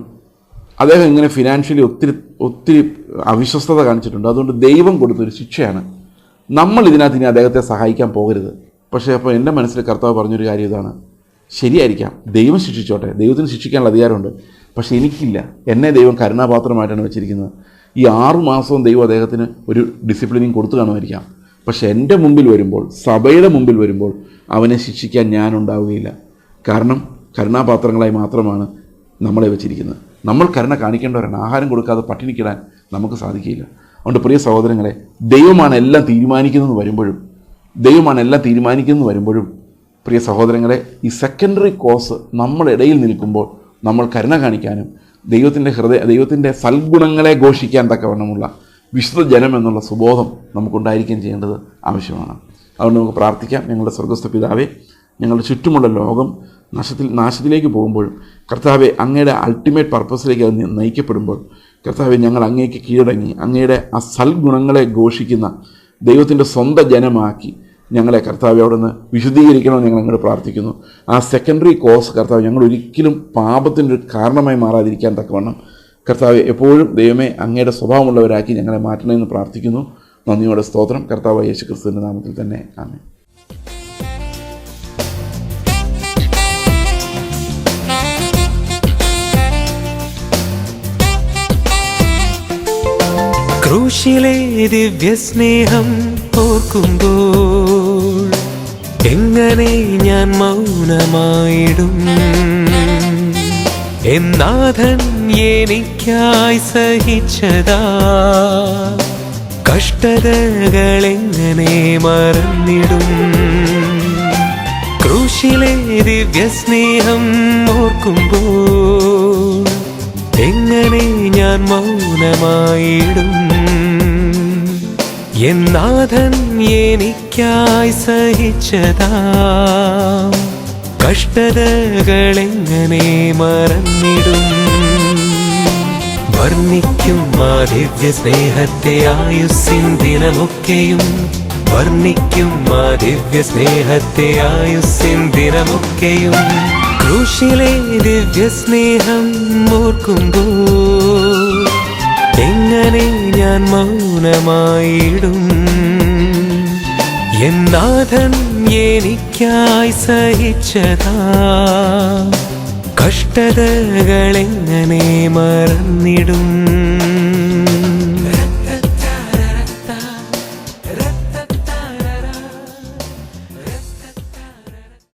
അദ്ദേഹം ഇങ്ങനെ ഫിനാൻഷ്യലി ഒത്തിരി അവിശ്വസ്തത കാണിച്ചിട്ടുണ്ട്, അതുകൊണ്ട് ദൈവം കൊടുത്തൊരു ശിക്ഷയാണ്, നമ്മൾ ഇതിനകത്ത് ഇനി അദ്ദേഹത്തെ സഹായിക്കാൻ പോകരുത്. പക്ഷേ അപ്പോൾ എൻ്റെ മനസ്സിൽ കർത്താവ് പറഞ്ഞൊരു കാര്യം ഇതാണ്, ശരിയായിരിക്കാം, ദൈവം ശിക്ഷിച്ചോട്ടെ, ദൈവത്തിന് ശിക്ഷിക്കാനുള്ള അധികാരമുണ്ട്, പക്ഷേ എനിക്കില്ല, എന്നെ ദൈവം കരുണാപാത്രമായിട്ടാണ് വെച്ചിരിക്കുന്നത്. ഈ 6 മാസവും ദൈവം അദ്ദേഹത്തിന് ഒരു ഡിസിപ്ലിനിങ് കൊടുത്തു കാണുമായിരിക്കാം, പക്ഷെ എൻ്റെ മുമ്പിൽ വരുമ്പോൾ, സഭയുടെ മുമ്പിൽ വരുമ്പോൾ അവനെ ശിക്ഷിക്കാൻ ഞാനുണ്ടാവുകയില്ല. കാരണം കരുണാപാത്രങ്ങളായി മാത്രമാണ് നമ്മളെ വെച്ചിരിക്കുന്നത്. നമ്മൾ കരുണ കാണിക്കേണ്ടവരാണ്. ആഹാരം കൊടുക്കാതെ പട്ടിണിക്കിടാൻ നമുക്ക് സാധിക്കില്ല. അതുകൊണ്ട് പ്രിയ സഹോദരങ്ങളെ, ദൈവമാണ് എല്ലാം തീരുമാനിക്കുന്നതെന്ന് വരുമ്പോഴും ദൈവമാണ് എല്ലാം തീരുമാനിക്കുന്നു വരുമ്പോഴും പ്രിയ സഹോദരങ്ങളെ, ഈ സെക്കൻഡറി കോസ് നമ്മളിടയിൽ നിൽക്കുമ്പോൾ നമ്മൾ കരുണ കാണിക്കാനും ദൈവത്തിൻ്റെ സൽഗുണങ്ങളെ ഘോഷിക്കാൻ തക്കവണ്ണമുള്ള വിശുദ്ധ ജനം എന്നുള്ള സുബോധം നമുക്കുണ്ടായിരിക്കുകയും ചെയ്യേണ്ടത് ആവശ്യമാണ്. അതുകൊണ്ട് നമുക്ക് പ്രാർത്ഥിക്കാം. ഞങ്ങളുടെ സ്വർഗ്ഗസ്ഥ പിതാവേ, ഞങ്ങളുടെ ചുറ്റുമുള്ള ലോകം നാശത്തിലേക്ക് പോകുമ്പോഴും കർത്താവെ, അങ്ങയുടെ അൾട്ടിമേറ്റ് പർപ്പസിലേക്ക് അത് നയിക്കപ്പെടുമ്പോൾ കർത്താവെ, ഞങ്ങൾ അങ്ങേക്ക് കീഴടങ്ങി അങ്ങയുടെ ആ സൽഗുണങ്ങളെ ഘോഷിക്കുന്ന ദൈവത്തിൻ്റെ സ്വന്തം ജനമാക്കി ഞങ്ങളെ കർത്താവെ അവിടെ നിന്ന് വിശുദ്ധീകരിക്കണമെന്ന് ഞങ്ങൾ അങ്ങോട്ട് പ്രാർത്ഥിക്കുന്നു. ആ സെക്കൻഡറി കോസ് കർത്താവ് ഞങ്ങൾ ഒരിക്കലും പാപത്തിൻ്റെ ഒരു കാരണമായി മാറാതിരിക്കാൻ തക്കവണ്ണം കർത്താവ് എപ്പോഴും ദൈവമേ അങ്ങയുടെ സ്വഭാവമുള്ളവരാക്കി ഞങ്ങളെ മാറ്റണമെന്ന് പ്രാർത്ഥിക്കുന്നു. നന്ദിയോടെ സ്തോത്രം. കർത്താവ് യേശുക്രിസ്തുവിൻ്റെ നാമത്തിൽ തന്നെ ആമേൻ. ക്രൂശിലെ ദിവ്യസ്നേഹം ഓർക്കുമ്പോൾ എങ്ങനെ ഞാൻ മൗനമായിടും? എന്നാഥൻ എനിക്കായി സഹിച്ചതാ കഷ്ടതകളെങ്ങനെ മറന്നിടും? ക്രൂശിലെ ദിവ്യസ്നേഹം ഓർക്കുമ്പോൾ എങ്ങനെ ഞാൻ മൗനമായിടും? എന്നാഥൻ എനിക്കായി സഹിച്ചതാ കഷ്ടതകളെങ്ങനെ മറന്നിടും? വർണ്ണിക്കും ആ ദിവ്യ സ്നേഹത്തെ ആയുസ്സിൻ ദിനമൊക്കെയും, വർണ്ണിക്കും ആ ദിവ്യ സ്നേഹത്തെ ആയുസ്സിൻ ദിനമൊക്കെയും. ക്രൂശിലെ ദിവ്യ സ്നേഹം ഓർക്കുമ്പോൾ എങ്ങനെ ഞാൻ മൗനമായിടും? എന്നാഥൻ എനിക്കായി സഹിച്ചതാ കഷ്ടതകളെങ്ങനെ മറന്നിടും?